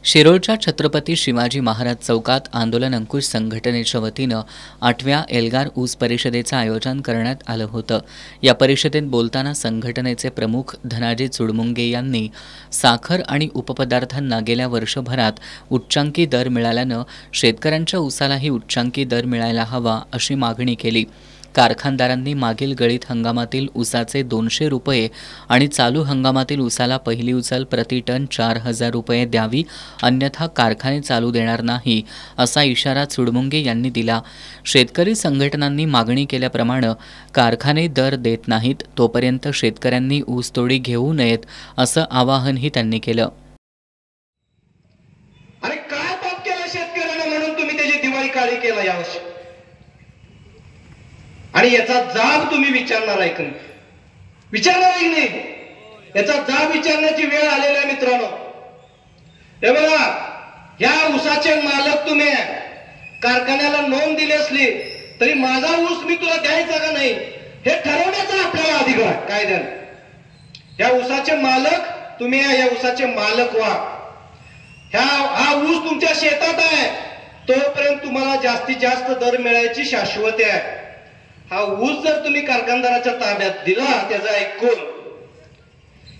शिरोळच्या छत्रपती शिवाजी महाराज चौकात आंदोलन अंकुश संघटनेच्या वतीनं 8व्या एल्गार ऊस परिषदेचं आयोजन करण्यात आलं होतं। या परिषदेत बोलताना संघटनेचे प्रमुख धनाजी चुडमुंगे यांनी साखर आणि उपपदार्थांना गेल्या वर्षभरात उच्चांकी दर मिळाल्यानं शेतकऱ्यांच्या ऊसालाही उच्चांकी दर मिळायला हवा अशी मागणी केली। कारखानदारांनी मागील गळीत हंगामातील ऊसाचे 200 रुपये आणि चालू हंगामातील ऊसाला पहिली उचल प्रति टन 4000 रुपये द्यावी, अन्यथा कारखाने चालू देणार नाही असा इशारा चुडमुंगे यांनी दिला। शेतकरी संघटनांनी मागणी केल्याप्रमाणे कारखाने दर देत नाहीत तोपर्यंत शेतकऱ्यांनी ऊसतोडी घेऊ नयेत असं आवाहनही त्यांनी केलं। आणि काय पाप केला शेतकऱ्यांना म्हणून तुम्ही त्याची दिवाळी काळी केला यावर्षी, आणि याचा जाब तुम्ही विचारणार आहे की नाही? विचारणार आहे की नाही? याचा जाब विचारण्याची वेळ आलेली आहे मित्रांनो। हे बघा, या ऊसाचे मालक तुम्ही कारखान्याला नोंद दिली असली तरी माझा ऊस मी तुला द्यायचा का नाही हे ठरवण्याचा आपल्याला अधिकार कायद्याने। या ऊसाचे मालक तुम्ही, या ऊसाचे मालक व्हा। हा ऊस तुमच्या शेतात आहे तोपर्यंत तुम्हाला जास्तीत जास्त दर मिळायची शाश्वती आहे। हा ऊस जर तुम्ही कारखानदाराच्या ताब्यात दिला, त्याचा ऐकून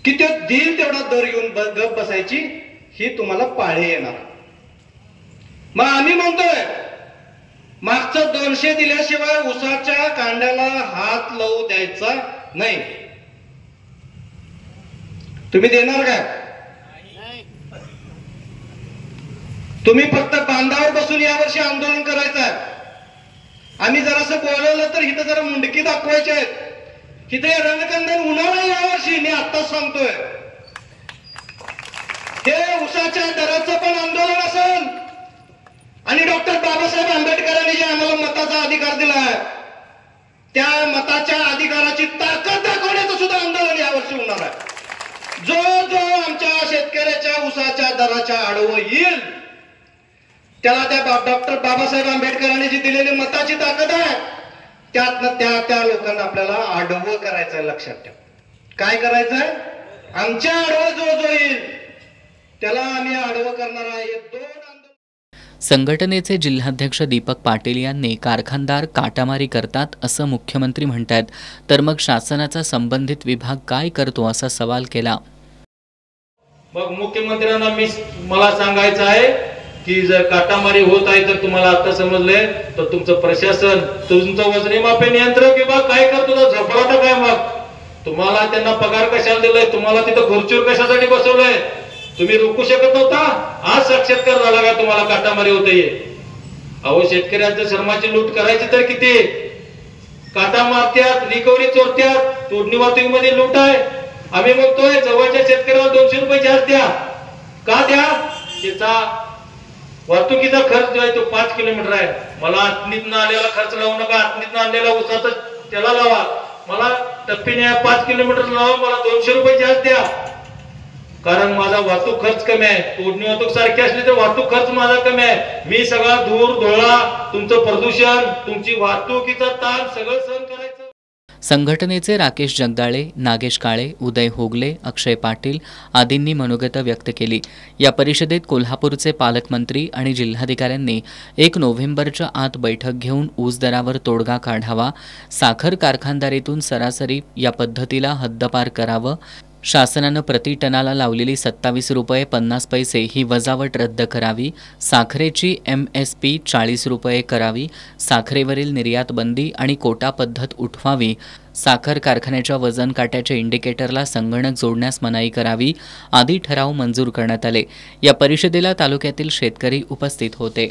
की ते देईल तेवढा दर घेऊन गप बसायची ही तुम्हाला पाळी येणार। मग आम्ही म्हणतोय मागचं 200 दिल्याशिवाय ऊसाच्या कांड्याला हात लावू द्यायचा नाही। तुम्ही देणार का? तुम्ही फक्त बांधावर बसून यावर्षी आंदोलन करायचं आहे। आम्ही जरासं बोलवलं तर इथं जरा मुंडकी दाखवायची आहेत। इथे रणकंदन उन्हाळा यावर्षी मी आत्ताच सांगतोय, हे ऊसाच्या दराचं पण आंदोलन असेल आणि डॉक्टर बाबासाहेब आंबेडकरांनी जे आम्हाला मताचा अधिकार दिलाय त्या मताच्या अधिकाराची ताकद दाखवण्याचं सुद्धा आंदोलन यावर्षी होणार आहे। जो आमच्या शेतकऱ्याच्या ऊसाच्या दराच्या आडवं येईल त्याला त्या डॉक्टर बाबासाहेब आंबेडकरांनी जी दिलेली मताची ताकद आहे त्यातनं त्या लोकांना आपल्याला आडवं करायचंय। लक्षात ठेवा, काय करायचंय? आमच्या आडवं जो येईल त्याला आम्ही आडवं करणार आहे। संघटनेचे जिल्हाध्यक्ष दीपक पाटील यांनी कारखानदार काटामारी करतात असं मुख्यमंत्री म्हणतात, तर मग शासनाचा संबंधित विभाग काय करतो असा सवाल केला। मग मुख्यमंत्र्यांना मला सांगायचं आहे की जर काटामारी होत आहे तर तुम्हाला आता समजले तर तुमचं प्रशासन, तुमचं वजनी मापे नियंत्रक विभाग काय करतो? झपाटा काय? मग तुम्हाला त्यांना पगार कशाला दिलाय? तुम्हाला तिथं खुर्चीवर कशासाठी बसवलंय? तुम्ही रोखू शकत नव्हता? आज साक्षात्कार झाला का तुम्हाला काटामारी होते? अहो, शेतकऱ्यांच्या श्रमाची लूट करायची तर किती? काटा मारत्यात, रिकव्हरी चोरत्यात, तोडणी वाहतुकीमध्ये लूट आहे। आम्ही म्हणतोय जवळच्या शेतकऱ्याला 200 रुपये जास्त द्या। का द्या? त्याचा वाहतुकीचा खर्च जो आहे तो 5 किलोमीटर आहे। मला आतनीतनं आलेला खर्च लावू नका, आतनीतनं आणलेला ऊसाचा त्याला लावा। मला टप्पीने 5 किलोमीटर लावा, मला 200 रुपये जास्त द्या, कारण माझा वाहतूक खर्च कमी आहे। तोडणी वाहतूक सारखी असली तर वाहतूक खर्च माझा कमी आहे। मी सगळा धूर धोळा, तुमचं प्रदूषण, तुमची वाहतुकीचा ताण सगळं सहन करायचं। संघटनेचे राकेश जगदाळे, नागेश काळे, उदय होगले, अक्षय पाटील आदींनी मनोगत व्यक्त केली। या परिषदेत कोल्हापूरचे पालकमंत्री आणि जिल्हाधिकाऱ्यांनी 1 नोव्हेंबरच्या आत बैठक घेऊन ऊस दरावर तोडगा काढावा, साखर कारखानदारीतून सरासरी या पद्धतीला हद्दपार करावं, शासनानं प्रति टनाला लावलेली 27 रुपये 50 पैसे ही वजावट रद्द करावी, साखरेची MSP 40 रुपये करावी, साखरेवरील निर्यात बंदी आणि कोटा पद्धत उठवावी, साखर कारखान्याच्या वजन काट्याच्या इंडिकेटरला संगणक जोडण्यास मनाई करावी आदी ठराव मंजूर करण्यात आले। या परिषदेला तालुक्यातील शेतकरी उपस्थित होते।